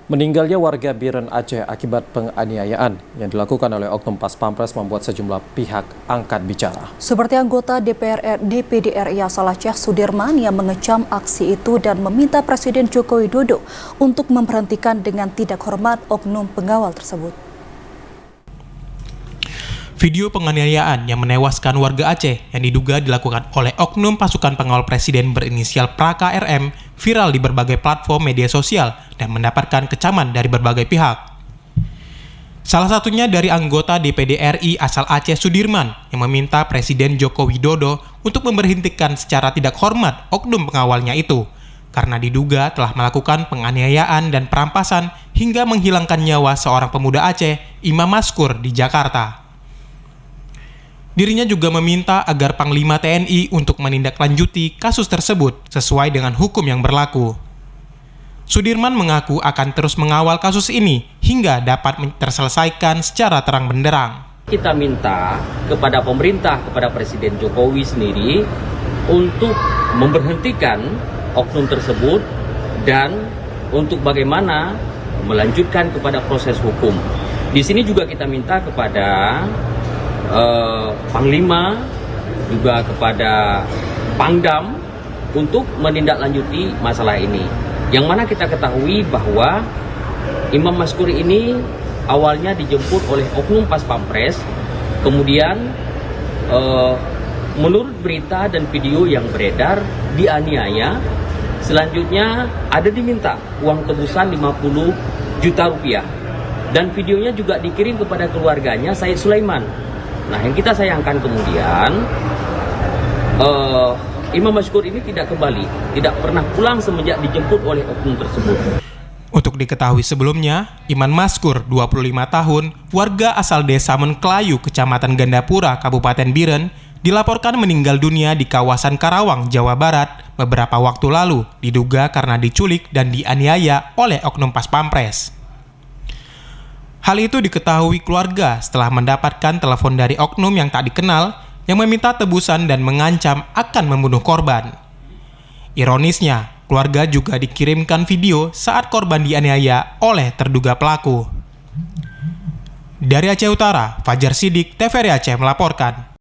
Meninggalnya warga Biren Aceh akibat penganiayaan yang dilakukan oleh oknum Pas Pampres membuat sejumlah pihak angkat bicara. Seperti anggota DPD RI asal Aceh Sudirman yang mengecam aksi itu dan meminta Presiden Joko Widodo untuk memberhentikan dengan tidak hormat oknum pengawal tersebut. Video penganiayaan yang menewaskan warga Aceh yang diduga dilakukan oleh oknum pasukan pengawal presiden berinisial Praka RM viral di berbagai platform media sosial dan mendapatkan kecaman dari berbagai pihak. Salah satunya dari anggota DPD RI asal Aceh Sudirman yang meminta Presiden Joko Widodo untuk memberhentikan secara tidak hormat oknum pengawalnya itu karena diduga telah melakukan penganiayaan dan perampasan hingga menghilangkan nyawa seorang pemuda Aceh, Imam Maskur, di Jakarta. Dirinya juga meminta agar Panglima TNI untuk menindaklanjuti kasus tersebut sesuai dengan hukum yang berlaku. Sudirman mengaku akan terus mengawal kasus ini hingga dapat terselesaikan secara terang benderang. Kita minta kepada pemerintah, kepada Presiden Jokowi sendiri untuk memberhentikan oknum tersebut dan untuk bagaimana melanjutkan kepada proses hukum. Di sini juga kita minta kepada Panglima, juga kepada Pangdam untuk menindaklanjuti masalah ini. Yang mana kita ketahui bahwa Imam Maskur ini awalnya dijemput oleh oknum Pas Pampres, kemudian menurut berita dan video yang beredar dianiaya, selanjutnya ada diminta uang tebusan 50 juta rupiah dan videonya juga dikirim kepada keluarganya Said Sulaiman. Nah, yang kita sayangkan kemudian Imam Maskur ini tidak kembali, tidak pernah pulang semenjak dijemput oleh oknum tersebut. Untuk diketahui sebelumnya, Iman Maskur, 25 tahun, warga asal desa Menklayu, Kecamatan Gandapura, Kabupaten Biren, dilaporkan meninggal dunia di kawasan Karawang, Jawa Barat beberapa waktu lalu, diduga karena diculik dan dianiaya oleh oknum Pas Pampres. Hal itu diketahui keluarga setelah mendapatkan telepon dari oknum yang tak dikenal yang meminta tebusan dan mengancam akan membunuh korban. Ironisnya, keluarga juga dikirimkan video saat korban dianiaya oleh terduga pelaku. Dari Aceh Utara, Fajar Sidik, TVRI Aceh melaporkan.